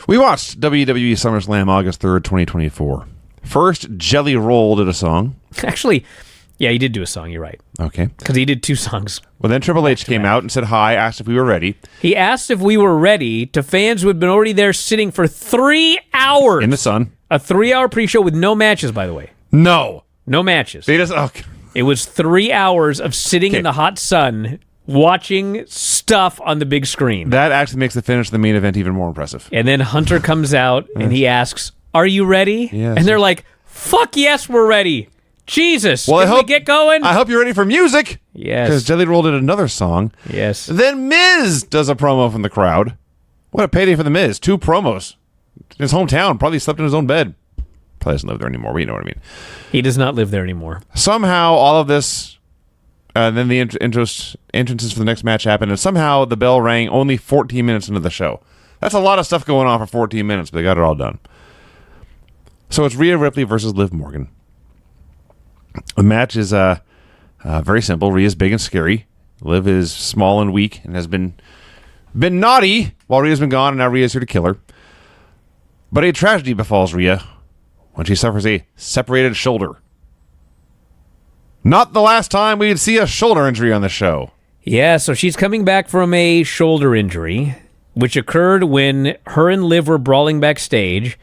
We watched WWE SummerSlam August 3rd, 2024. First, Jelly Roll did a song. Actually, yeah, he did do a song, you're right. Okay. Because he did 2 songs. Well, then Triple H came out and said hi, asked if we were ready. He asked if we were ready to fans who had been already there sitting for 3 hours. In the sun. A 3-hour pre-show with no matches, by the way. No. No matches. They just... Okay. It was 3 hours of sitting in the hot sun watching stuff on the big screen. That actually makes the finish of the main event even more impressive. And then Hunter comes out and he asks, "Are you ready?" Yes. And they're like, "Fuck yes, we're ready." Jesus. Well, Can we get going? I hope you're ready for music. Yes. Because Jelly Roll did another song. Yes. Then Miz does a promo from the crowd. What a payday for the Miz. 2 promos. In his hometown. Probably slept in his own bed. Probably doesn't live there anymore, but you know what I mean. He does not live there anymore. Somehow, all of this, then the entrances for the next match happened, and somehow the bell rang only 14 minutes into the show. That's a lot of stuff going on for 14 minutes, but they got it all done. So it's Rhea Ripley versus Liv Morgan. The match is very simple. Rhea's big and scary. Liv is small and weak and has been naughty while Rhea's been gone, and now Rhea's here to kill her. But a tragedy befalls Rhea when she suffers a separated shoulder. Not the last time we'd see a shoulder injury on the show. Yeah, so she's coming back from a shoulder injury, which occurred when her and Liv were brawling backstage,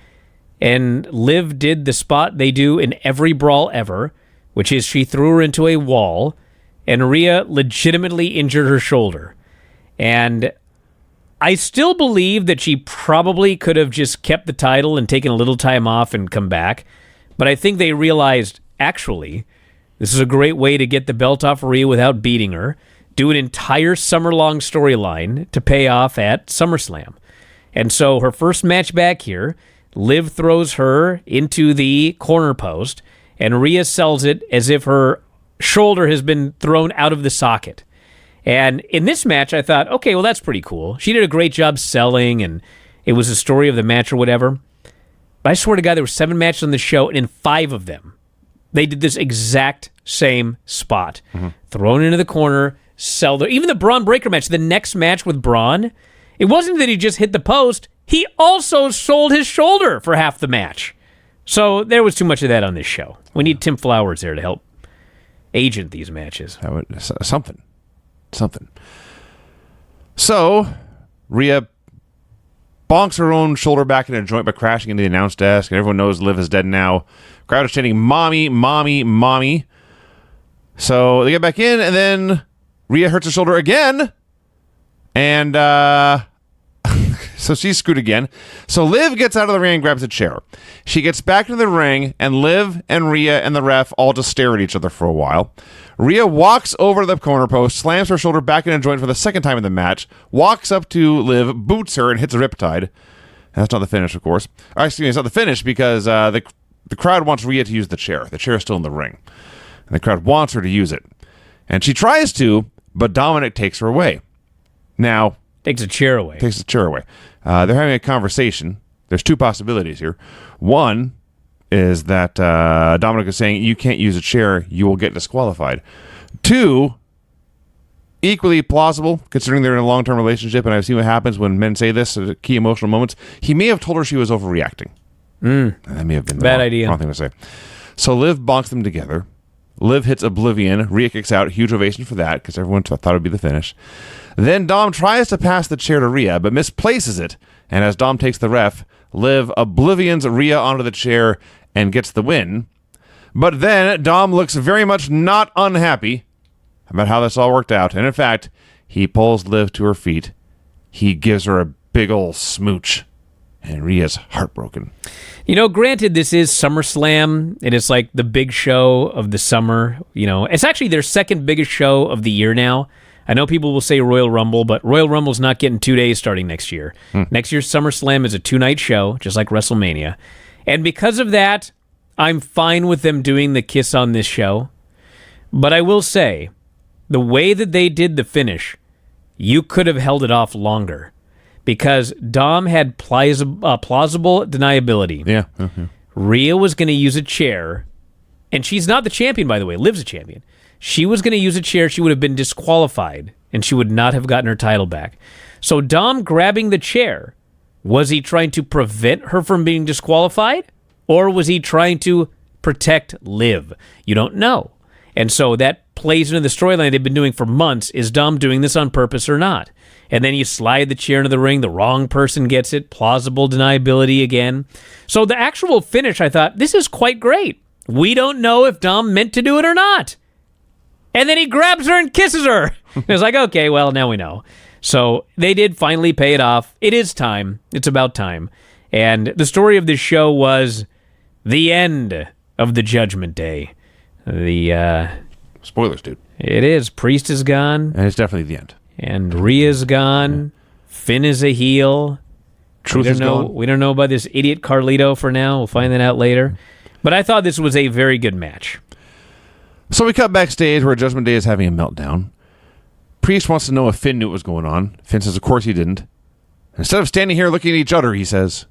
and Liv did the spot they do in every brawl ever, which is she threw her into a wall, and Rhea legitimately injured her shoulder. And I still believe that she probably could have just kept the title and taken a little time off and come back, but I think they realized, actually, this is a great way to get the belt off Rhea without beating her, do an entire summer-long storyline to pay off at SummerSlam. And so her first match back here, Liv throws her into the corner post, and Rhea sells it as if her shoulder has been thrown out of the socket. And in this match, I thought, okay, well, that's pretty cool. She did a great job selling, and it was a story of the match or whatever. But I swear to God, there were 7 matches on the show, and in 5 of them, they did this exact same spot. Thrown into the corner, sell the... Even the Braun Breaker match, the next match with Braun, it wasn't that he just hit the post. He also sold his shoulder for half the match. So there was too much of that on this show. We need Tim Flowers there to help agent these matches. That would, something. So, Rhea bonks her own shoulder back in a joint by crashing into the announce desk, and everyone knows Liv is dead now. Crowd is chanting, "Mommy, mommy, mommy." So they get back in, and then Rhea hurts her shoulder again, and so she's screwed again. So Liv gets out of the ring and grabs a chair. She gets back into the ring, and Liv and Rhea and the ref all just stare at each other for a while. Rhea walks over to the corner post, slams her shoulder back in a joint for the second time in the match, walks up to Liv, boots her, and hits a riptide. That's not the finish, of course. Excuse me, it's not the finish because the crowd wants Rhea to use the chair. The chair is still in the ring. And the crowd wants her to use it. And she tries to, but Dominic takes her away. Now... Takes the chair away. They're having a conversation. There's 2 possibilities here. One is that Dominic is saying, you can't use a chair, you will get disqualified. 2, equally plausible, considering they're in a long-term relationship, and I've seen what happens when men say this at key emotional moments. He may have told her she was overreacting. That may have been the wrong thing to say. So Liv bonks them together. Liv hits Oblivion. Rhea kicks out. Huge ovation for that, because everyone thought it would be the finish. Then Dom tries to pass the chair to Rhea, but misplaces it. And as Dom takes the ref, Liv Oblivions Rhea onto the chair and gets the win. But then Dom looks very much not unhappy about how this all worked out. And in fact, he pulls Liv to her feet. He gives her a big ol' smooch. And Rhea's heartbroken. You know, granted, this is SummerSlam, and it's like the big show of the summer. You know, it's actually their second biggest show of the year now. I know people will say Royal Rumble, but Royal Rumble's not getting 2 days starting next year. Next year's SummerSlam is a 2-night show, just like WrestleMania. And because of that, I'm fine with them doing the kiss on this show. But I will say, the way that they did the finish, you could have held it off longer. Because Dom had plausible deniability. Yeah. Rhea was going to use a chair, and she's not the champion, by the way. Liv's a champion. She was going to use a chair. She would have been disqualified, and she would not have gotten her title back. So Dom grabbing the chair Was he trying to prevent her from being disqualified? Or was he trying to protect Liv? You don't know. And so that plays into the storyline they've been doing for months. Is Dom doing this on purpose or not? And then you slide the chair into the ring. The wrong person gets it. Plausible deniability again. So the actual finish, I thought, this is quite great. We don't know if Dom meant to do it or not. And then he grabs her and kisses her. And it's like, okay, well, now we know. So they did finally pay it off. It is time. It's about time. And the story of this show was the end of the Judgment Day. Spoilers, dude. It is. Priest is gone. And it's definitely the end. And Rhea's gone. Yeah. Finn is a heel. Truth is gone. We don't know about this idiot Carlito for now. We'll find that out later. But I thought this was a very good match. So we cut backstage where Judgment Day is having a meltdown. Priest wants to know if Finn knew what was going on. Finn says, of course he didn't. Instead of standing here looking at each other, he says,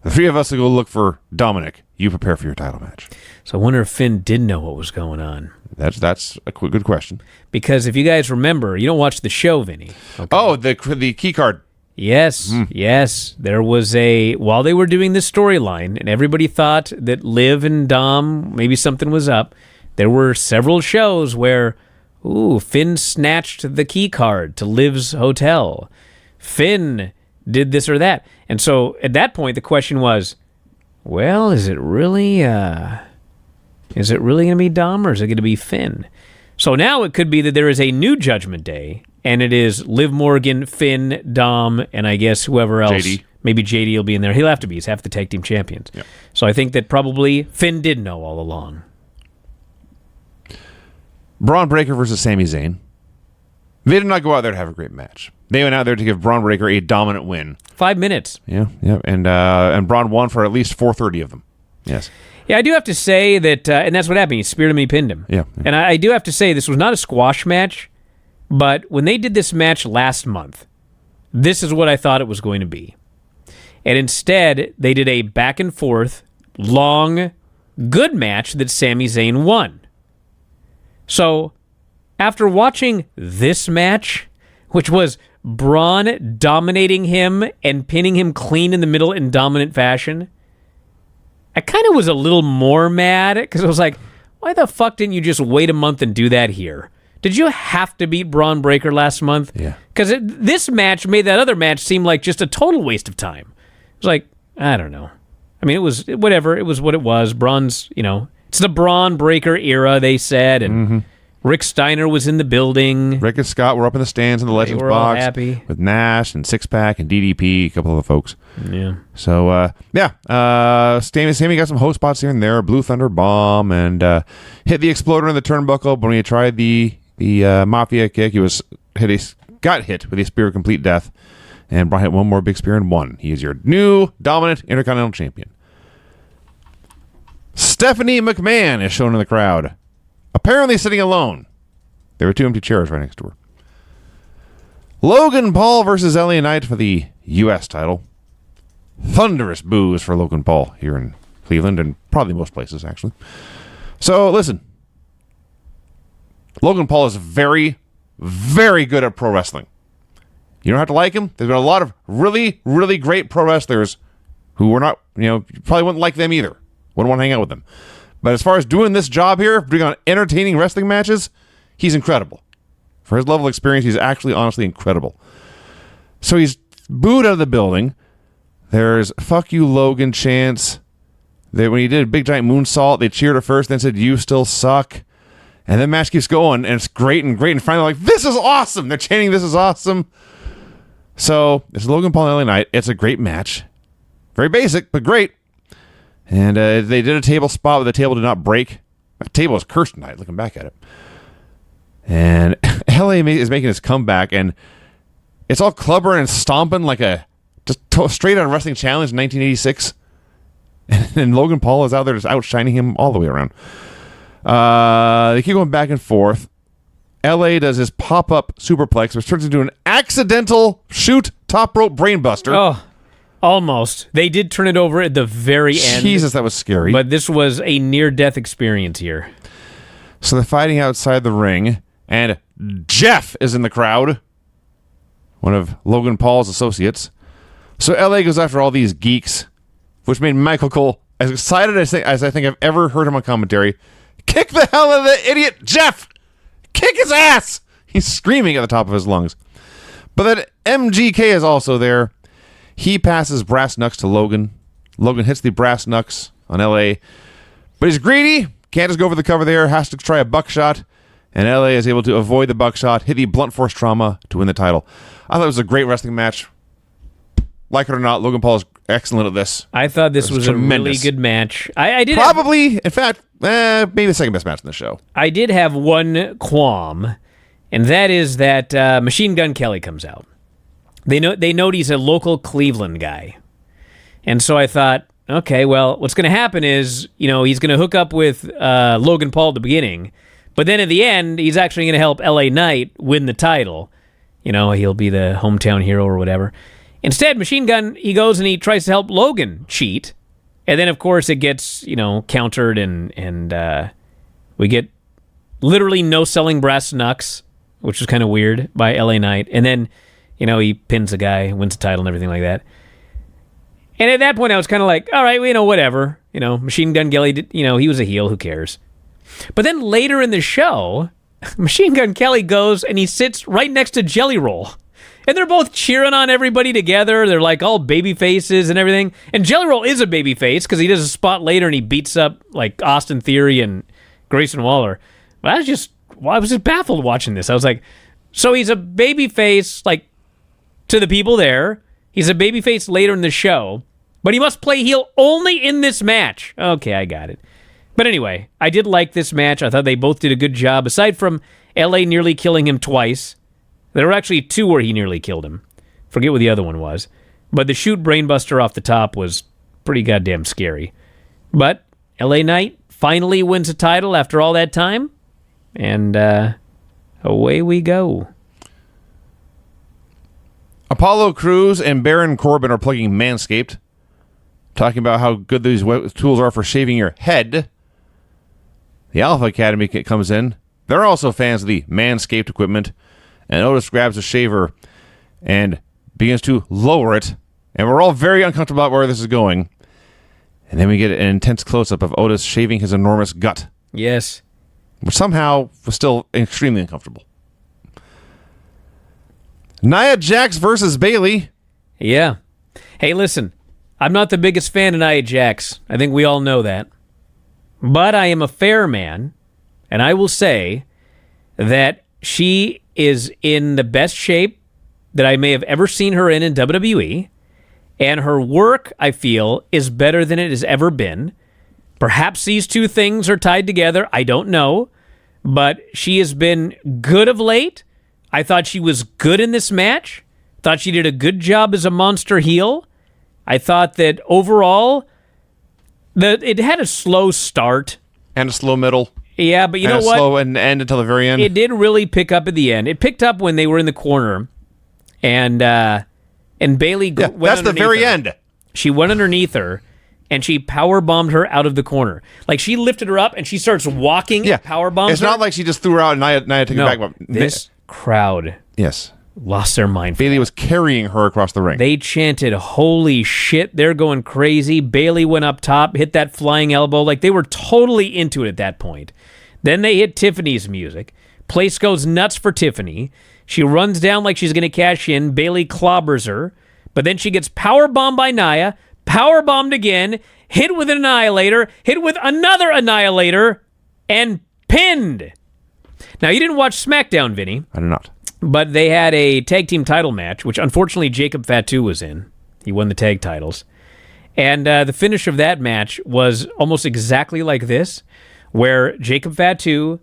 the three of us will go look for Dominic. You prepare for your title match. So I wonder if Finn did know what was going on. That's a good question. Because if you guys remember, you don't watch the show, Vinny. Okay. Oh, the key card. Yes, yes. There was while they were doing this storyline, and everybody thought that Liv and Dom, maybe something was up, there were several shows where, Finn snatched the key card to Liv's hotel. Finn did this or that. And so at that point, the question was, well, is it really going to be Dom or is it going to be Finn? So now it could be that there is a new Judgment Day, and it is Liv Morgan, Finn, Dom, and I guess whoever else. JD. Maybe JD will be in there. He'll have to be. He's half the tag team champions. Yep. So I think that probably Finn did know all along. Braun Breaker versus Sami Zayn. They did not go out there to have a great match. They went out there to give Braun Breaker a dominant win. 5 minutes. Yeah. And Braun won for at least 430 of them. Yes. Yeah, I do have to say that, and that's what happened. He speared him, he pinned him. Yeah. And I do have to say, this was not a squash match, but when they did this match last month, this is what I thought it was going to be. And instead, they did a back and forth, long, good match that Sami Zayn won. So, after watching this match, which was Braun dominating him and pinning him clean in the middle in dominant fashion, I kind of was a little more mad because I was like, why the fuck didn't you just wait a month and do that here? Did you have to beat Braun Breaker last month? Yeah. Because this match made that other match seem like just a total waste of time. It was like, I don't know. I mean, it was whatever. It was what it was. Braun's, it's the Braun Breaker era, they said, and Rick Steiner was in the building. Rick and Scott were up in the stands in the Legends box. All happy. With Nash and Six Pack and DDP, a couple of the folks. Yeah. So, Sammy got some host spots here and there, Blue Thunder Bomb, and hit the exploder in the turnbuckle. But when he tried the Mafia kick, he got hit with a Spear of Complete Death, and Braun hit one more big spear and won. He is your new dominant Intercontinental Champion. Stephanie McMahon is shown in the crowd, apparently sitting alone. There were two empty chairs right next to her. Logan Paul versus LA Knight for the U.S. title. Thunderous boos for Logan Paul here in Cleveland and probably most places, actually. So, listen. Logan Paul is very, very good at pro wrestling. You don't have to like him. There's been a lot of really, really great pro wrestlers who were not, you probably wouldn't like them either. Wouldn't want to hang out with them. But as far as doing this job here, doing on entertaining wrestling matches, he's incredible. For his level of experience, he's actually honestly incredible. So he's booed out of the building. There's fuck you Logan chants. When he did a big giant moonsault, they cheered at first, then said, you still suck. And then the match keeps going, and it's great and great. And finally, like, this is awesome. They're chanting, this is awesome. So it's Logan Paul and LA Knight. It's a great match. Very basic, but great. And they did a table spot, but the table did not break. That table is cursed tonight, looking back at it. And LA is making his comeback, and it's all clubbering and stomping like straight out of Wrestling Challenge in 1986. And Logan Paul is out there just outshining him all the way around. They keep going back and forth. LA does his pop-up superplex, which turns into an accidental shoot top rope brainbuster. Oh, almost. They did turn it over at the very end. Jesus, that was scary. But this was a near-death experience here. So they're fighting outside the ring, and Jeff is in the crowd, one of Logan Paul's associates. So LA goes after all these geeks, which made Michael Cole as excited as I think I've ever heard him on commentary. Kick the hell out of the idiot Jeff! Kick his ass! He's screaming at the top of his lungs. But then MGK is also there. He passes brass knucks to Logan. Logan hits the brass knucks on LA. But he's greedy. Can't just go for the cover there. Has to try a buckshot. And LA is able to avoid the buckshot, hit the blunt force trauma to win the title. I thought it was a great wrestling match. Like it or not, Logan Paul is excellent at this. I thought this was tremendous. A really good match. I did in fact, maybe the second best match in the show. I did have one qualm, and that is that Machine Gun Kelly comes out. They note he's a local Cleveland guy, and so I thought, okay, well, what's going to happen is, he's going to hook up with Logan Paul at the beginning, but then at the end, he's actually going to help LA Knight win the title. He'll be the hometown hero or whatever. Instead, Machine Gun, he goes and he tries to help Logan cheat. And then, of course, it gets, countered and we get literally no selling brass knucks, which is kind of weird, by LA Knight. And then, he pins the guy, wins the title and everything like that. And at that point, I was kind of like, all right, whatever. Machine Gun Kelly, he was a heel, who cares? But then later in the show, Machine Gun Kelly goes and he sits right next to Jelly Roll. And they're both cheering on everybody together. They're like all baby faces and everything. And Jelly Roll is a baby face because he does a spot later and he beats up like Austin Theory and Grayson Waller. But I was just baffled watching this. I was like, so he's a baby face like to the people there. He's a baby face later in the show, but he must play heel only in this match. Okay, I got it. But anyway, I did like this match. I thought they both did a good job. Aside from LA nearly killing him twice. There were actually two where he nearly killed him. Forget what the other one was. But the shoot brainbuster off the top was pretty goddamn scary. But LA Knight finally wins a title after all that time. And away we go. Apollo Crews and Baron Corbin are plugging Manscaped, talking about how good these tools are for shaving your head. The Alpha Academy comes in. They're also fans of the Manscaped equipment. And Otis grabs a shaver and begins to lower it. And we're all very uncomfortable about where this is going. And then we get an intense close-up of Otis shaving his enormous gut. Yes. Which somehow was still extremely uncomfortable. Nia Jax versus Bayley. Yeah. Hey, listen. I'm not the biggest fan of Nia Jax. I think we all know that. But I am a fair man. And I will say that she is in the best shape that I may have ever seen her in WWE, and her work, I feel, is better than it has ever been. Perhaps these two things are tied together. I don't know, but she has been good of late. I thought she was good in this match. Thought she did a good job as a monster heel. I thought that overall, it had a slow start. And a slow middle. Yeah, but you know what? Slow and end until the very end. It did really pick up at the end. It picked up when they were in the corner, and Bayley went that's the very her. end. She went underneath her, and she power bombed her out of the corner. Like she lifted her up, and she starts walking. Yeah, power bombs. It's not like she just threw her out and Nia took it back. This crowd, yes, lost their mind. Bayley was carrying her across the ring. They chanted, "Holy shit!" They're going crazy. Bayley went up top, hit that flying elbow. Like they were totally into it at that point. Then they hit Tiffany's music. Place goes nuts for Tiffany. She runs down like she's going to cash in. Bayley clobbers her. But then she gets powerbombed by Nia. Powerbombed again. Hit with an Annihilator. Hit with another Annihilator. And pinned. Now, you didn't watch SmackDown, Vinny. I did not. But they had a tag team title match, which unfortunately Jacob Fatu was in. He won the tag titles. And the finish of that match was almost exactly like this, where Jacob Fatu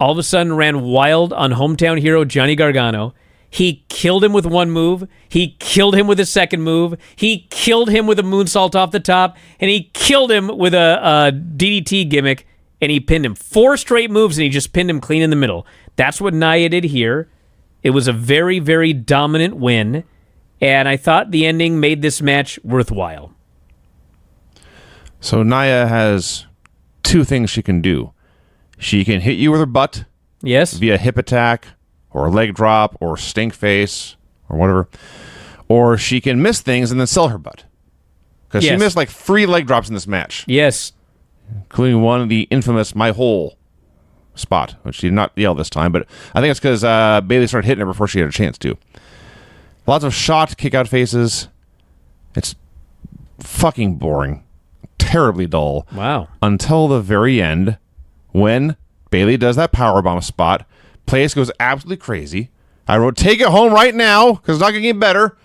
all of a sudden ran wild on hometown hero Johnny Gargano. He killed him with one move. He killed him with a second move. He killed him with a moonsault off the top. And he killed him with a DDT gimmick. And he pinned him. 4 straight moves, and he just pinned him clean in the middle. That's what Nia did here. It was a very, very dominant win. And I thought the ending made this match worthwhile. So Nia has 2 things she can do. She can hit you with her butt. Yes. Via hip attack or leg drop or stink face or whatever. or she can miss things and then sell her butt. Because she Yes. missed like 3 leg drops in this match, Yes. including one of the infamous "my hole" spot, which she did not yell this time, but I think it's because Bailey started hitting her before she had a chance to. Lots of shot kick out faces. It's fucking boring, terribly dull. Wow. Until the very end, when Bailey does that powerbomb spot, place goes absolutely crazy. I wrote, "Take it home right now," because it's not going to get better.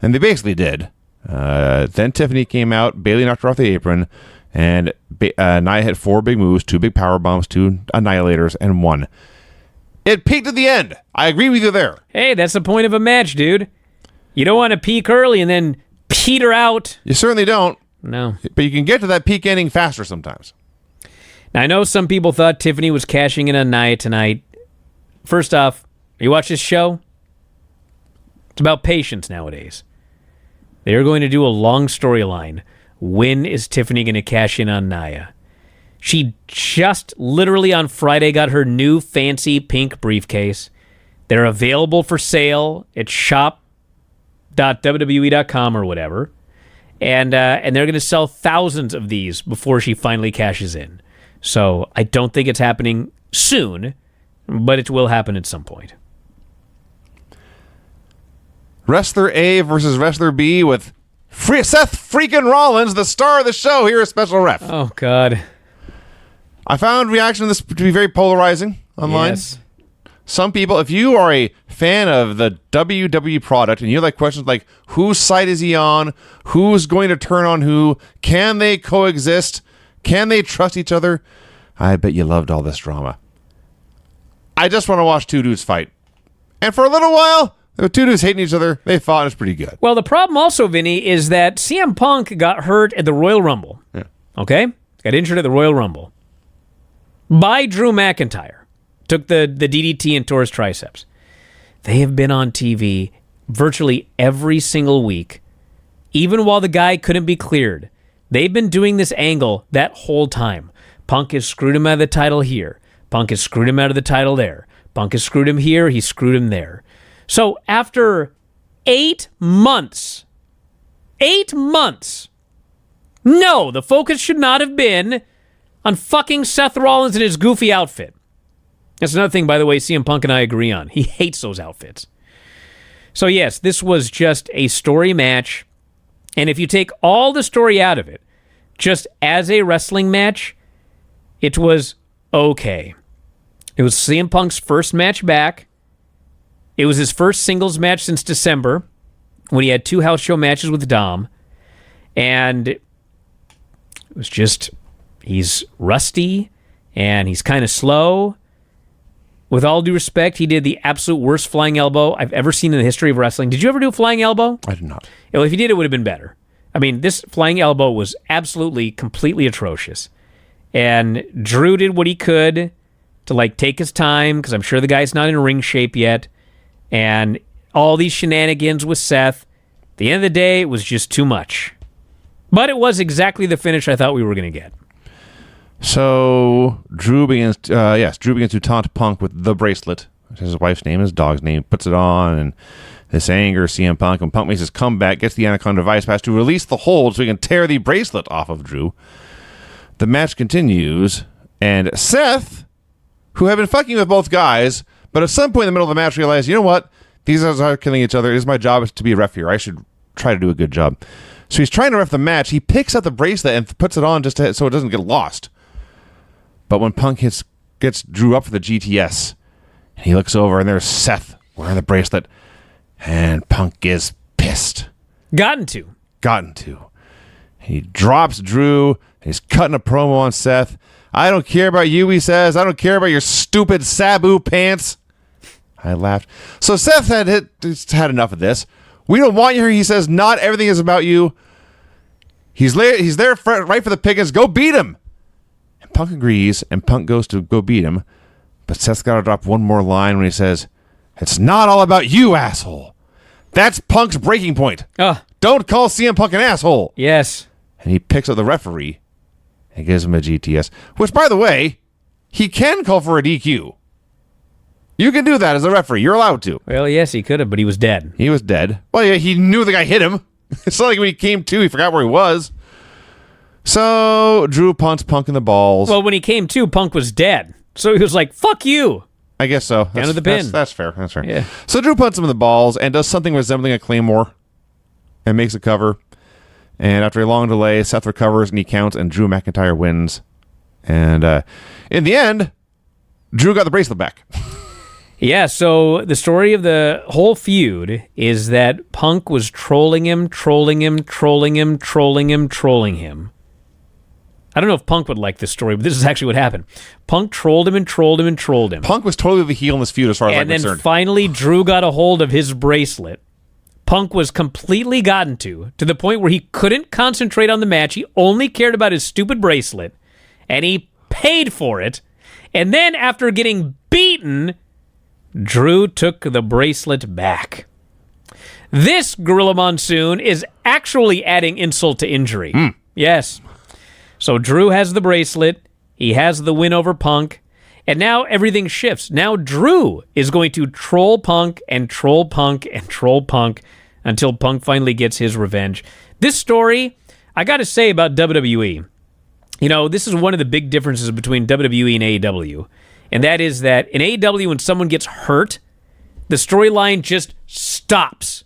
And they basically did. Then Tiffany came out, Bailey knocked her off the apron, and Nia hit 4 big moves, 2 big power bombs, 2 annihilators, and 1. It peaked at the end. I agree with you there. Hey, that's the point of a match, dude. You don't want to peak early and then peter out. You certainly don't, No. but you can get to that peak ending faster sometimes. Now, I know some people thought Tiffany was cashing in on Nia tonight. First off, you watch this show? It's about patience nowadays. They're going to do a long storyline. When is Tiffany going to cash in on Nia? She just literally on Friday got her new fancy pink briefcase. They're available for sale at shop.wwe.com or whatever. And they're going to sell thousands of these before she finally cashes in. So I don't think it's happening soon, but it will happen at some point. Wrestler A versus Wrestler B with Seth freaking Rollins, the star of the show, here as special ref. Oh, God. I found reaction to this to be very polarizing online. Yes. Some people, if you are a fan of the WWE product and you like questions like whose side is he on, who's going to turn on who, can they coexist, can they trust each other, I bet you loved all this drama. I just want to watch 2 dudes fight. And for a little while, there were 2 dudes hating each other. They fought. It was pretty good. Well, the problem also, Vinny, is that CM Punk got hurt at the Royal Rumble. Yeah. Okay? Got injured at the Royal Rumble. By Drew McIntyre. Took the DDT and tore his triceps. They have been on TV virtually every single week. Even while the guy couldn't be cleared. They've been doing this angle that whole time. Punk has screwed him out of the title here. Punk has screwed him out of the title there. Punk has screwed him here. He screwed him there. So after 8 months, no, the focus should not have been on fucking Seth Rollins and his goofy outfit. That's another thing, by the way, CM Punk and I agree on. He hates those outfits. So yes, this was just a story match. And if you take all the story out of it, just as a wrestling match, it was okay. It was CM Punk's first match back. It was his first singles match since December, when he had 2 house show matches with Dom. And it was just, he's rusty, and he's kind of slow. With all due respect, he did the absolute worst flying elbow I've ever seen in the history of wrestling. Did you ever do a flying elbow? I did not. Well, if you did, it would have been better. I mean, this flying elbow was absolutely, completely atrocious. And Drew did what he could to, like, take his time, because I'm sure the guy's not in ring shape yet. And all these shenanigans with Seth. At the end of the day, it was just too much. But it was exactly the finish I thought we were going to get. So Drew begins to taunt Punk with the bracelet, which is his wife's name, his dog's name, puts it on, and this angers CM Punk, and Punk makes his comeback, gets the Anaconda Vice Pass to release the hold so he can tear the bracelet off of Drew. The match continues, and Seth, who had been fucking with both guys, but at some point in the middle of the match realized, you know what? These guys are killing each other. It is my job to be a ref here. I should try to do a good job. So he's trying to ref the match. He picks up the bracelet and puts it on just so it doesn't get lost. But when Punk gets Drew up for the GTS, and he looks over, and there's Seth wearing the bracelet, and Punk is pissed. Gotten to. He drops Drew, and he's cutting a promo on Seth. I don't care about you, he says. I don't care about your stupid Sabu pants. I laughed. So Seth had enough of this. We don't want you here, he says. Not everything is about you. He's there right for the pickings. Go beat him. And Punk agrees, and Punk goes to go beat him. But Seth's got to drop one more line when he says, "It's not all about you, asshole." That's Punk's breaking point. Don't call CM Punk an asshole. Yes. And he picks up the referee and gives him a GTS, which, by the way, he can call for a DQ. You can do that as a referee. You're allowed to. Well, yes, he could have, but he was dead. He was dead. Well, yeah, he knew the guy hit him. It's not like when he came to, he forgot where he was. So, Drew punts Punk in the balls. Well, when he came to, Punk was dead. So he was like, fuck you. I guess so. Down to the pin. That's fair. That's fair. Yeah. So, Drew punts him in the balls and does something resembling a Claymore and makes a cover. And after a long delay, Seth recovers and he counts, and Drew McIntyre wins. And in the end, Drew got the bracelet back. Yeah, so the story of the whole feud is that Punk was trolling him. I don't know if Punk would like this story, but this is actually what happened. Punk trolled him. Punk was totally the heel in this feud as far as I'm concerned. And then finally, Drew got a hold of his bracelet. Punk was completely gotten to the point where he couldn't concentrate on the match. He only cared about his stupid bracelet, and he paid for it. And then after getting beaten, Drew took the bracelet back. This Gorilla Monsoon is actually adding insult to injury. Yes. So Drew has the bracelet. He has the win over Punk. And now everything shifts. Now Drew is going to troll Punk until Punk finally gets his revenge. This story, I got to say about WWE, this is one of the big differences between WWE and AEW. And that is that in AEW, when someone gets hurt, the storyline just stops.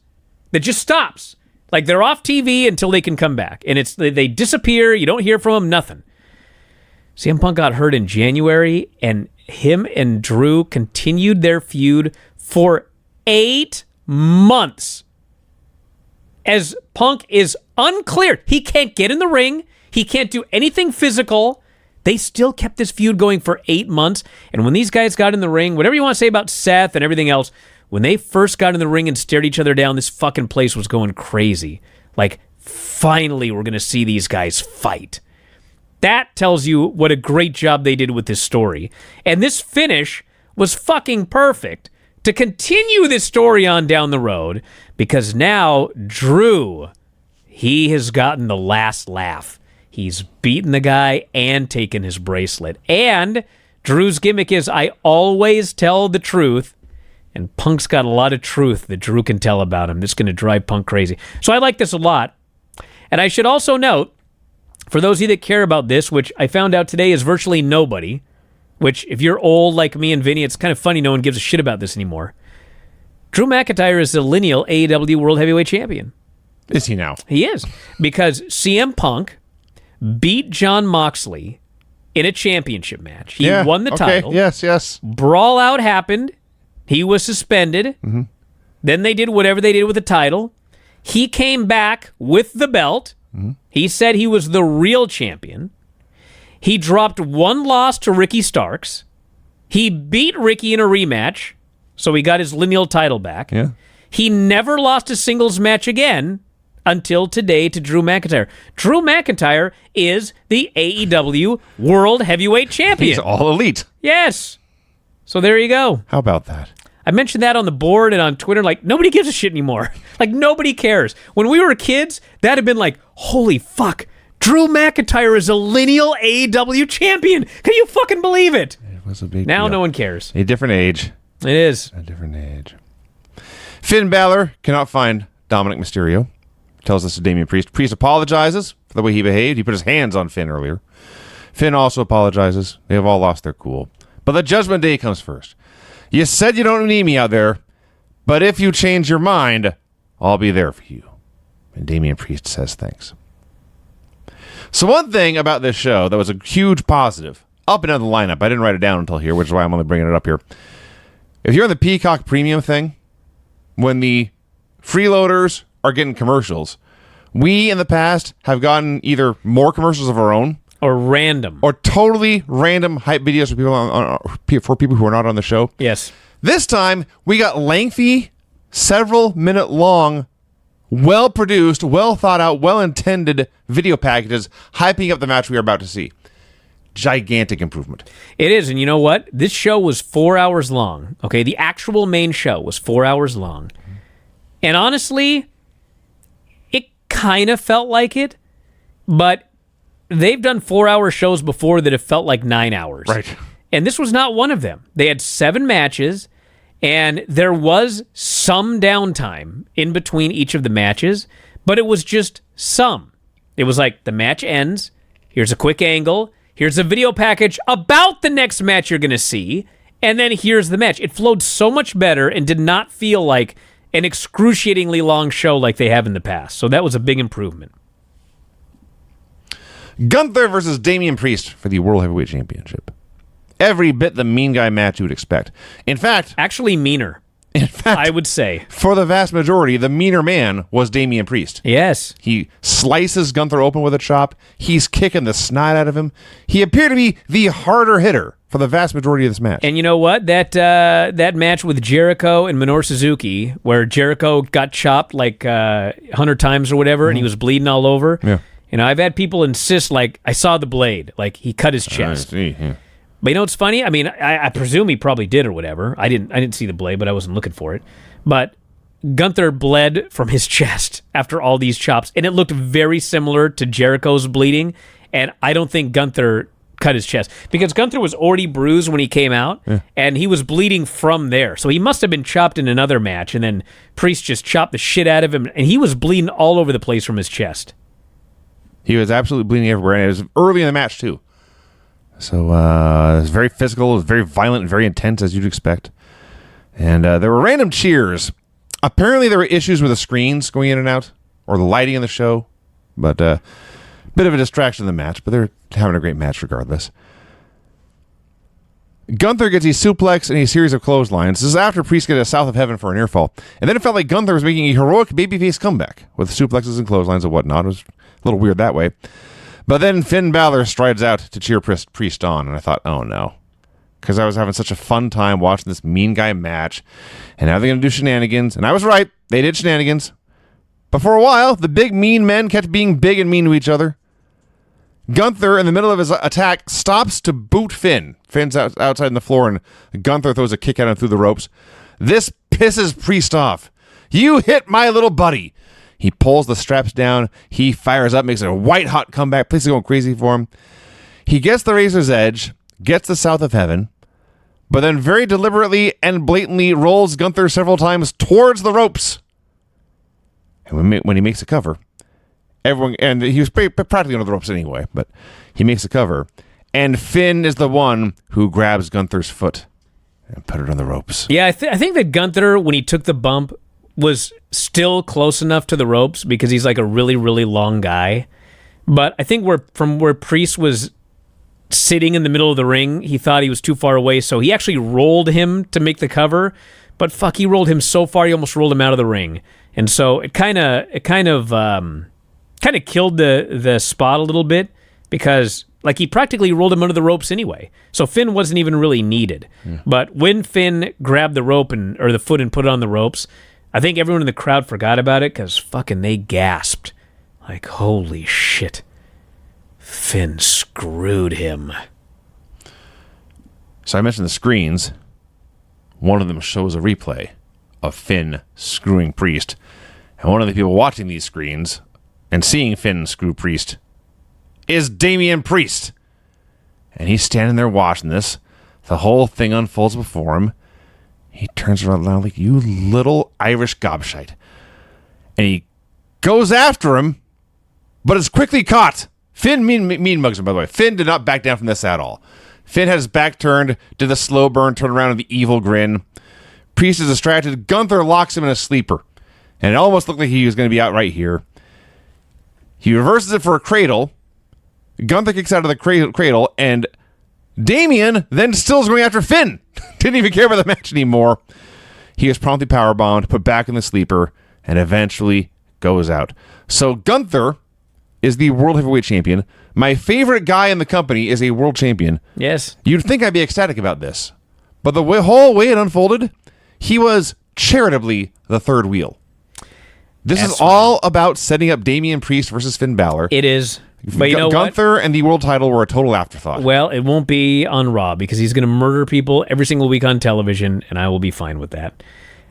It just stops. Like they're off TV until they can come back. And they disappear. You don't hear from them, nothing. CM Punk got hurt in January, and him and Drew continued their feud for 8 months. As Punk is unclear. He can't get in the ring. He can't do anything physical. They still kept this feud going for 8 months. And when these guys got in the ring, whatever you want to say about Seth and everything else, when they first got in the ring and stared each other down, this fucking place was going crazy. Like, finally, we're going to see these guys fight. That tells you what a great job they did with this story. And this finish was fucking perfect to continue this story on down the road, because now Drew, he has gotten the last laugh. He's beaten the guy and taken his bracelet. And Drew's gimmick is, I always tell the truth. And Punk's got a lot of truth that Drew can tell about him. That's going to drive Punk crazy. So I like this a lot. And I should also note, for those of you that care about this, which I found out today is virtually nobody, which if you're old like me and Vinny, it's kind of funny no one gives a shit about this anymore. Drew McIntyre is the lineal AEW World Heavyweight Champion. Is he now? He is. Because CM Punk beat Jon Moxley in a championship match. He won the title. Yes. Brawl out happened. He was suspended. Mm-hmm. Then they did whatever they did with the title. He came back with the belt. Mm-hmm. He said he was the real champion. He dropped one loss to Ricky Starks. He beat Ricky in a rematch, so he got his lineal title back. Yeah. He never lost a singles match again until today to Drew McIntyre. Drew McIntyre is the AEW World Heavyweight Champion. He's all elite. Yes. So there you go. How about that? I mentioned that on the board and on Twitter. Like, nobody gives a shit anymore. Like, nobody cares. When we were kids, that'd have been like, holy fuck, Drew McIntyre is a lineal AEW champion. Can you fucking believe it? It was a big Now deal. No one cares. A different age. It is. A different age. Finn Balor cannot find Dominic Mysterio. Tells us to Damian Priest. Priest apologizes for the way he behaved. He put his hands on Finn earlier. Finn also apologizes. They have all lost their cool. But the Judgment Day comes first. You said you don't need me out there, but if you change your mind, I'll be there for you. And Damian Priest says thanks. So one thing about this show that was a huge positive, up and down the lineup, I didn't write it down until here, which is why I'm only bringing it up here. If you're on the Peacock Premium thing, when the freeloaders are getting commercials, we in the past have gotten either more commercials of our own, or random, or totally random hype videos for people who are not on the show. Yes. This time, we got lengthy, several minute long, well produced, well thought out, well intended video packages hyping up the match we are about to see. Gigantic improvement. It is, and you know what? This show was 4 hours long. Okay, the actual main show was 4 hours long. And honestly, it kind of felt like it, but they've done 4-hour shows before that have felt like 9 hours. Right. And this was not one of them. They had 7 matches. And there was some downtime in between each of the matches, but it was just some. It was like the match ends, here's a quick angle, here's a video package about the next match you're going to see, and then here's the match. It flowed so much better and did not feel like an excruciatingly long show like they have in the past. So that was a big improvement. Gunther versus Damian Priest for the World Heavyweight Championship. Every bit the mean guy match you would expect. In fact, Actually meaner, I would say. for the vast majority, the meaner man was Damian Priest. Yes. He slices Gunther open with a chop. He's kicking the snot out of him. He appeared to be the harder hitter for the vast majority of this match. And you know what? That match with Jericho and Minoru Suzuki, where Jericho got chopped like 100 times or whatever, and he was bleeding all over. Yeah. You know, I've had people insist, like, I saw the blade. Like, he cut his chest. I see, yeah. But you know what's funny? I mean, I presume he probably did or whatever. I didn't see the blade, but I wasn't looking for it. But Gunther bled from his chest after all these chops, and it looked very similar to Jericho's bleeding. And I don't think Gunther cut his chest because Gunther was already bruised when he came out, and he was bleeding from there. So he must have been chopped in another match, and then Priest just chopped the shit out of him, and he was bleeding all over the place from his chest. He was absolutely bleeding everywhere, and it was early in the match, too. So it was very physical, it was very violent, and very intense, as you'd expect. And there were random cheers. Apparently, there were issues with the screens going in and out, or the lighting in the show. But bit of a distraction in the match, but they're having a great match regardless. Gunther gets a suplex and a series of clotheslines. This is after Priest gets a South of Heaven for an ear fall. And then it felt like Gunther was making a heroic babyface comeback with suplexes and clotheslines and whatnot. It was a little weird that way. But then Finn Balor strides out to cheer Priest on, and I thought, oh no. Because I was having such a fun time watching this mean guy match, and now they're going to do shenanigans. And I was right. They did shenanigans. But for a while, the big mean men kept being big and mean to each other. Gunther, in the middle of his attack, stops to boot Finn. Finn's outside on the floor, and Gunther throws a kick at him through the ropes. This pisses Priest off. You hit my little buddy. He pulls the straps down. He fires up, makes a white-hot comeback. Place is going crazy for him. He gets the Razor's Edge, gets the South of Heaven, but then very deliberately and blatantly rolls Gunther several times towards the ropes. And when he makes a cover, everyone, and he was practically under the ropes anyway, but he makes a cover, and Finn is the one who grabs Gunther's foot and put it on the ropes. Yeah, I think that Gunther, when he took the bump, was still close enough to the ropes because he's like a really, really long guy. But I think from where Priest was sitting in the middle of the ring, he thought he was too far away, so he actually rolled him to make the cover. But fuck, he rolled him so far, he almost rolled him out of the ring. And so it kind of killed the spot a little bit because like he practically rolled him under the ropes anyway. So Finn wasn't even really needed. Yeah. But when Finn grabbed the rope or the foot and put it on the ropes, I think everyone in the crowd forgot about it because fucking they gasped. Like, holy shit. Finn screwed him. So I mentioned the screens. One of them shows a replay of Finn screwing Priest. And one of the people watching these screens and seeing Finn screw Priest is Damian Priest. And he's standing there watching this. The whole thing unfolds before him. He turns around loudly, you little Irish gobshite. And he goes after him, but is quickly caught. Finn mean mugs him, by the way. Finn did not back down from this at all. Finn had his back turned, did the slow burn, turned around with the evil grin. Priest is distracted. Gunther locks him in a sleeper. And it almost looked like he was going to be out right here. He reverses it for a cradle. Gunther kicks out of the cradle, and Damian then still is going after Finn. Didn't even care about the match anymore. He is promptly powerbombed, put back in the sleeper, and eventually goes out. So Gunther is the World Heavyweight Champion. My favorite guy in the company is a world champion. Yes. You'd think I'd be ecstatic about this. But the whole way it unfolded, he was charitably the third wheel. This is all about setting up Damian Priest versus Finn Balor. It is. But you know Gunther what? And the world title were a total afterthought. Well, it won't be on Raw because he's going to murder people every single week on television, and I will be fine with that.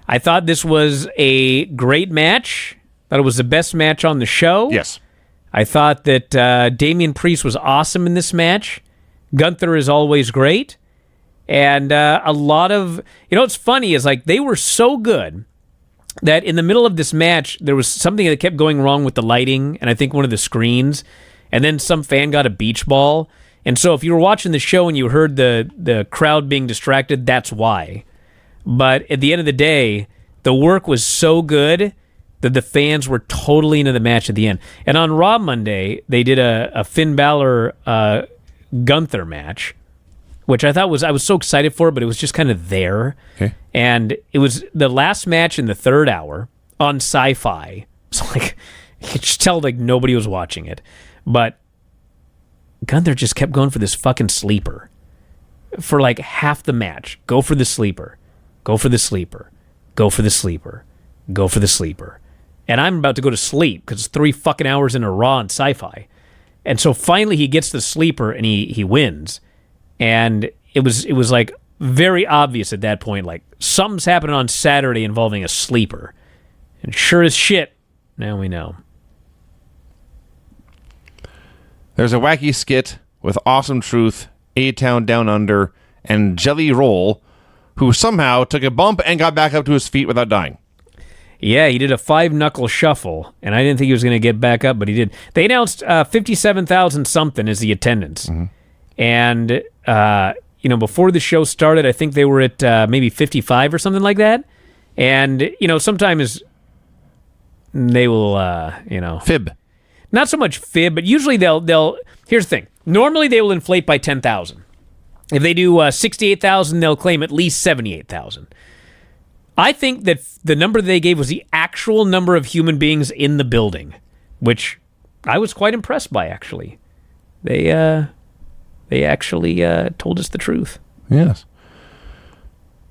I thought this was a great match. Thought it was the best match on the show. Yes. I thought that Damian Priest was awesome in this match. Gunther is always great. And a lot of, what's funny is like they were so good that in the middle of this match, there was something that kept going wrong with the lighting, and I think one of the screens, and then some fan got a beach ball. And so if you were watching the show and you heard the crowd being distracted, that's why. But at the end of the day, the work was so good that the fans were totally into the match at the end. And on Raw Monday, they did a Finn Balor Gunther match, which I was so excited for, but it was just kind of there. Okay. And it was the last match in the third hour on Sci-Fi. So like, you could just tell like nobody was watching it. But Gunther just kept going for this fucking sleeper for like half the match. Go for the sleeper. Go for the sleeper. Go for the sleeper. Go for the sleeper. And I'm about to go to sleep because it's 3 fucking hours in a Raw on Sci-Fi. And so finally he gets the sleeper and he wins. And it was like very obvious at that point, like something's happening on Saturday involving a sleeper. And sure as shit, now we know. There's a wacky skit with Awesome Truth, A-Town Down Under, and Jelly Roll, who somehow took a bump and got back up to his feet without dying. Yeah, he did a 5-knuckle shuffle, and I didn't think he was going to get back up, but he did. They announced 57,000 something as the attendance. Mm-hmm. And, before the show started, I think they were at maybe 55 or something like that. And, sometimes they will, Fib. Not so much fib, but usually they'll here's the thing. Normally they will inflate by 10,000. If they do 68,000, they'll claim at least 78,000. I think that the number they gave was the actual number of human beings in the building, which I was quite impressed by, actually. They actually told us the truth. Yes.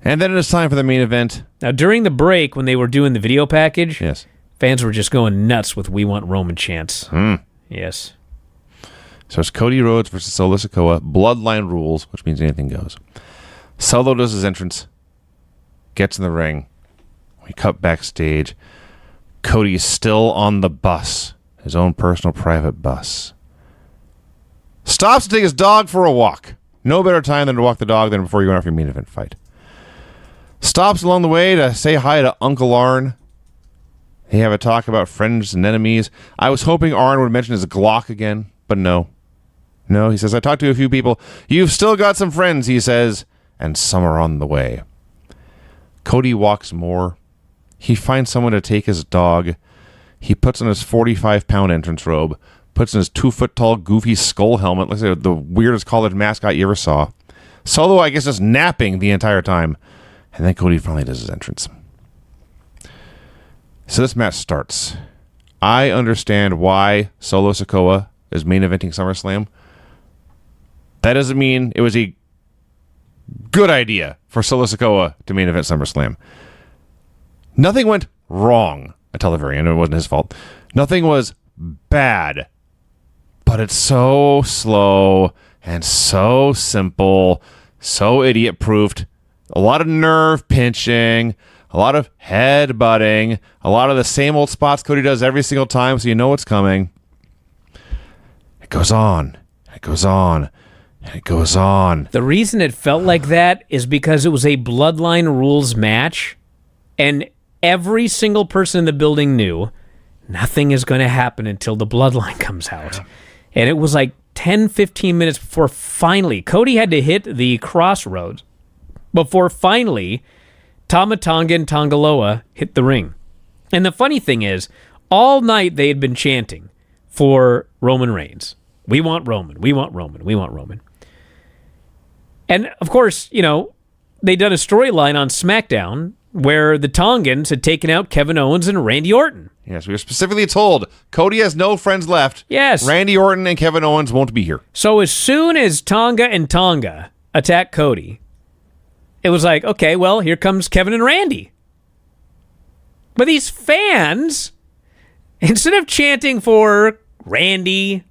And then it is time for the main event. Now, during the break, when they were doing the video package, yes, fans were just going nuts with "We Want Roman" chants. Mm. Yes. So it's Cody Rhodes versus Solo Sikoa. Bloodline rules, which means anything goes. Solo does his entrance. Gets in the ring. We cut backstage. Cody is still on the bus. His own personal private bus. Stops to take his dog for a walk. No better time than to walk the dog than before you go off your main event fight. Stops along the way to say hi to Uncle Arn. They have a talk about friends and enemies. I was hoping Arn would mention his Glock again, but no. No, he says, I talked to a few people. You've still got some friends, he says, and some are on the way. Cody walks more. He finds someone to take his dog. He puts on his 45-pound entrance robe, puts on his 2-foot-tall goofy skull helmet, looks like the weirdest college mascot you ever saw. Solo, I guess, is napping the entire time. And then Cody finally does his entrance. So this match starts. I understand why Solo Sikoa is main eventing SummerSlam. That doesn't mean it was a good idea for Solo Sikoa to main event SummerSlam. Nothing went wrong until the very end. It wasn't his fault. Nothing was bad. But it's so slow and so simple, so idiot-proofed. A lot of nerve pinching, a lot of head butting, a lot of the same old spots Cody does every single time, so you know what's coming. It goes on. It goes on. And it goes on. The reason it felt like that is because it was a Bloodline rules match, and every single person in the building knew nothing is going to happen until the Bloodline comes out. And it was like 10, 15 minutes before finally, Cody had to hit the crossroads before finally Tama Tonga and Tongaloa hit the ring. And the funny thing is, all night they had been chanting for Roman Reigns. We want Roman. We want Roman. We want Roman. And, of course, they'd done a storyline on SmackDown where the Tongans had taken out Kevin Owens and Randy Orton. Yes, we were specifically told Cody has no friends left. Yes. Randy Orton and Kevin Owens won't be here. So as soon as Tonga and Tonga attack Cody, it was like, okay, well, here comes Kevin and Randy. But these fans, instead of chanting for Randy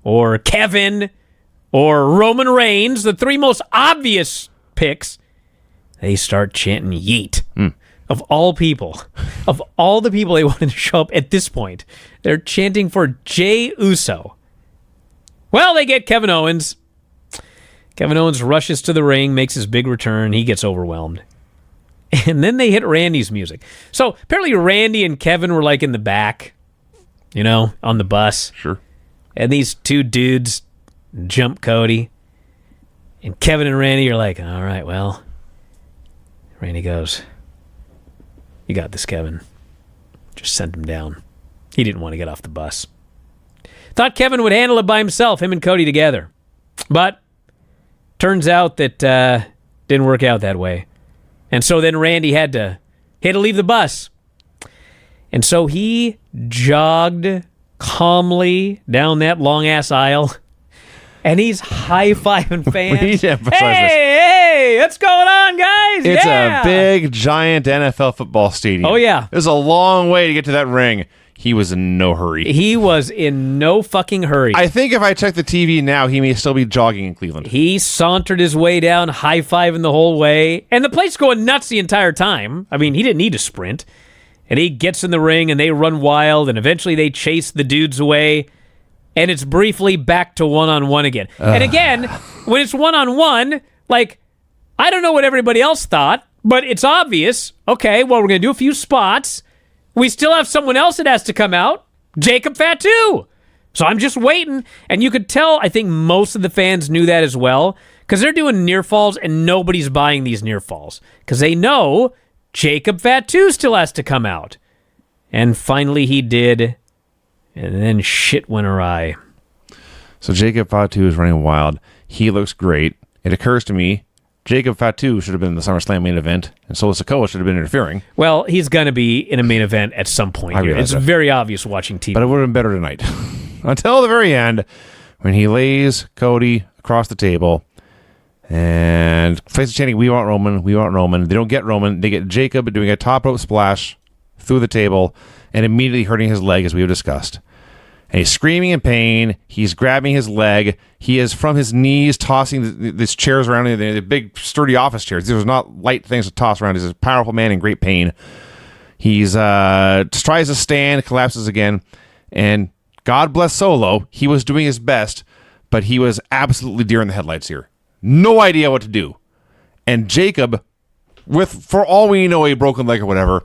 or Kevin or Roman Reigns, the three most obvious picks, they start chanting yeet. Of all people, of all the people they wanted to show up at this point, they're chanting for Jey Uso. Well, they get Kevin Owens. Kevin Owens rushes to the ring, makes his big return. He gets overwhelmed. And then they hit Randy's music. So apparently Randy and Kevin were like in the back, on the bus. Sure. And these two dudes jump Cody. And Kevin and Randy are like, all right, well. Randy goes, you got this, Kevin. Just sent him down. He didn't want to get off the bus. Thought Kevin would handle it by himself, him and Cody together. But turns out that didn't work out that way. And so then Randy had to leave the bus. And so he jogged calmly down that long-ass aisle, and he's high-fiving fans. We need to emphasize hey, what's going on, guys? It's a big, giant NFL football stadium. Oh, yeah. It was a long way to get to that ring. He was in no hurry. He was in no fucking hurry. I think if I check the TV now, he may still be jogging in Cleveland. He sauntered his way down, high-fiving the whole way, and the place going nuts the entire time. I mean, he didn't need to sprint. And he gets in the ring, and they run wild, and eventually they chase the dudes away, and it's briefly back to one-on-one again. And again, when it's one-on-one, like, I don't know what everybody else thought, but it's obvious. Okay, well, we're going to do a few spots. We still have someone else that has to come out, Jacob Fatu. So I'm just waiting, and you could tell, I think most of the fans knew that as well, because they're doing near falls, and nobody's buying these near falls, because they know Jacob Fatu still has to come out. And finally he did, and then shit went awry. So Jacob Fatu is running wild. He looks great. It occurs to me, Jacob Fatu should have been in the SummerSlam main event, and Solo Sikoa should have been interfering. Well, he's going to be in a main event at some point here. It's very obvious watching TV. But it would have been better tonight. Until the very end, when he lays Cody across the table, and faces chanting, we want Roman, we want Roman. They don't get Roman. They get Jacob doing a top rope splash through the table and immediately hurting his leg, as we have discussed. And he's screaming in pain. He's grabbing his leg. He is from his knees tossing these chairs around, the big sturdy office chairs. These are not light things to toss around. He's a powerful man in great pain. He's tries to stand, collapses again. And God bless Solo. He was doing his best, but he was absolutely deer in the headlights here. No idea what to do. And Jacob, for all we know, a broken leg or whatever,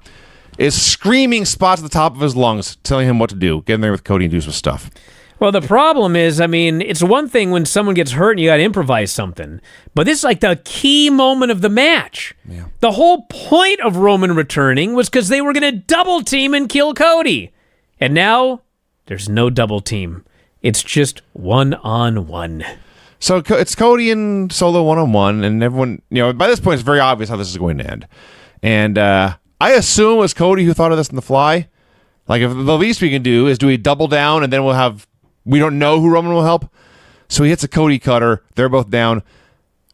is screaming spots at the top of his lungs, telling him what to do. Get in there with Cody and do some stuff. Well, the problem is, I mean, it's one thing when someone gets hurt and you got to improvise something. But this is like the key moment of the match. Yeah. The whole point of Roman returning was because they were going to double team and kill Cody. And now, there's no double team. It's just one-on-one. So it's Cody and Solo one-on-one, and everyone, by this point, it's very obvious how this is going to end. And I assume it was Cody who thought of this on the fly. Like, if the least we can do is do a double down, and then we don't know who Roman will help. So he hits a Cody cutter. They're both down.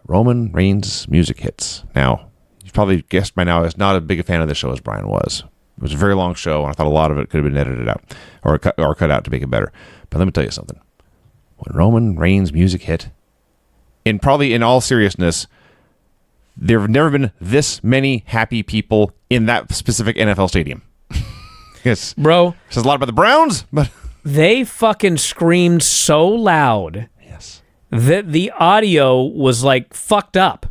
Roman Reigns' music hits. Now, you've probably guessed by now, I was not as big a fan of this show as Brian was. It was a very long show, and I thought a lot of it could have been edited out or cut out to make it better. But let me tell you something. When Roman Reigns' music hit, probably in all seriousness, there have never been this many happy people in that specific NFL stadium. Yes. Bro. Says a lot about the Browns, but they fucking screamed so loud. Yes. That the audio was like fucked up.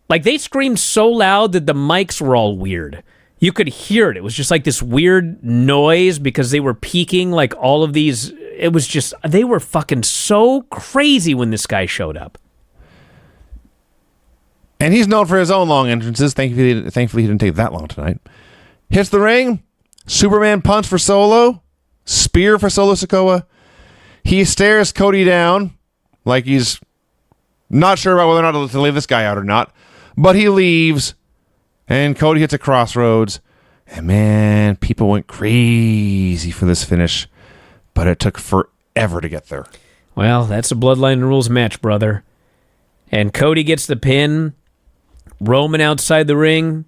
Like they screamed so loud that the mics were all weird. You could hear it. It was just like this weird noise because they were peaking like all of these. It was just, they were fucking so crazy when this guy showed up. And he's known for his own long entrances. Thankfully, he didn't take that long tonight. Hits the ring. Superman punch for Solo. Spear for Solo Sikoa. He stares Cody down like he's not sure about whether or not to leave this guy out or not. But he leaves. And Cody hits a crossroads. And man, people went crazy for this finish. But it took forever to get there. Well, that's a Bloodline Rules match, brother. And Cody gets the pin. Roman outside the ring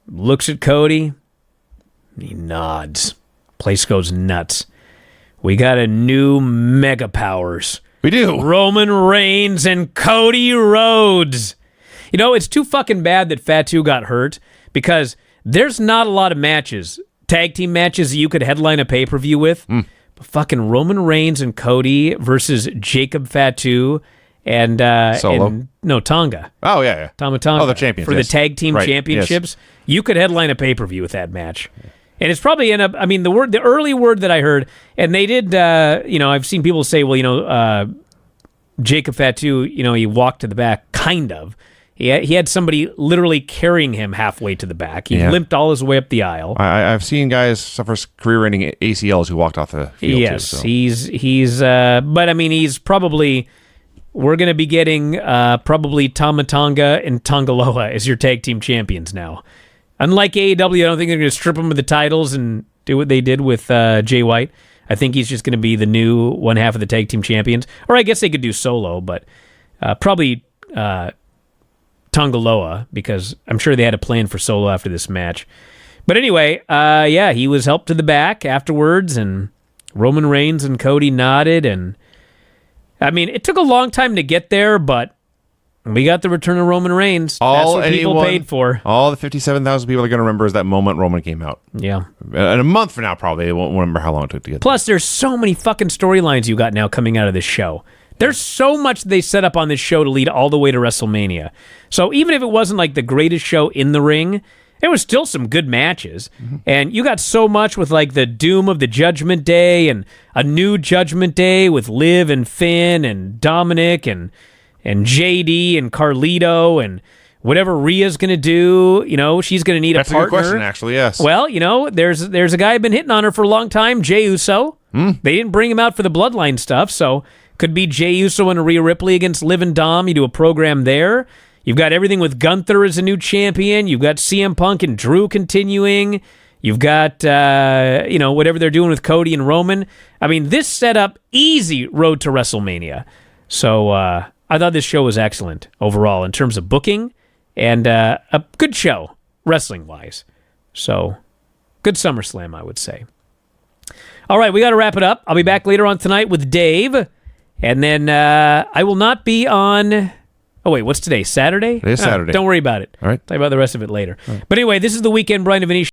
looks at Cody. He nods. Place goes nuts. We got a new Mega Powers. We do. Roman Reigns and Cody Rhodes. It's too fucking bad that Fatu got hurt because there's not a lot of matches, tag team matches that you could headline a pay-per-view with. But fucking Roman Reigns and Cody versus Jacob Fatu and Solo? no, Tonga. Oh, yeah. Tama Tonga. Oh, the champions. For yes. the tag team Right, championships. You could headline a pay-per-view with that match. And it's probably the early word that I heard, and they did, I've seen people say, well, Jacob Fatu, he walked to the back, kind of. He had somebody literally carrying him halfway to the back. He limped all his way up the aisle. I've seen guys suffer career-ending ACLs who walked off the field. Yes, too, so. he's probably. We're going to be getting probably Tama Tonga and Tongaloa as your tag team champions now. Unlike AEW, I don't think they're going to strip them of the titles and do what they did with Jay White. I think he's just going to be the new one half of the tag team champions. Or I guess they could do Solo, but probably Tongaloa, because I'm sure they had a plan for Solo after this match. But anyway, he was helped to the back afterwards, and Roman Reigns and Cody nodded, and it took a long time to get there, but we got the return of Roman Reigns. That's what people paid for. All the 57,000 people are going to remember is that moment Roman came out. Yeah. In a month from now, probably. They won't remember how long it took to get there. Plus, there's so many fucking storylines you got now coming out of this show. There's so much they set up on this show to lead all the way to WrestleMania. So even if it wasn't like the greatest show in the ring, there was still some good matches. Mm-hmm. And you got so much with like the doom of the Judgment Day and a new Judgment Day with Liv and Finn and Dominic and JD and Carlito and whatever Rhea's going to do. She's going to need That's a partner. That's a good question, actually, yes. Well, there's a guy been hitting on her for a long time, Jey Uso. They didn't bring him out for the Bloodline stuff, so could be Jey Uso and Rhea Ripley against Liv and Dom. You do a program there. You've got everything with Gunther as a new champion. You've got CM Punk and Drew continuing. You've got, whatever they're doing with Cody and Roman. This set up easy road to WrestleMania. So I thought this show was excellent overall in terms of booking and a good show, wrestling-wise. So good SummerSlam, I would say. All right, we got to wrap it up. I'll be back later on tonight with Dave. And then I will not be on... Oh, wait, what's today? Saturday? It is Saturday. Don't worry about it. All right. Talk about the rest of it later. Right. But anyway, this is the Weekend Brian and Vinny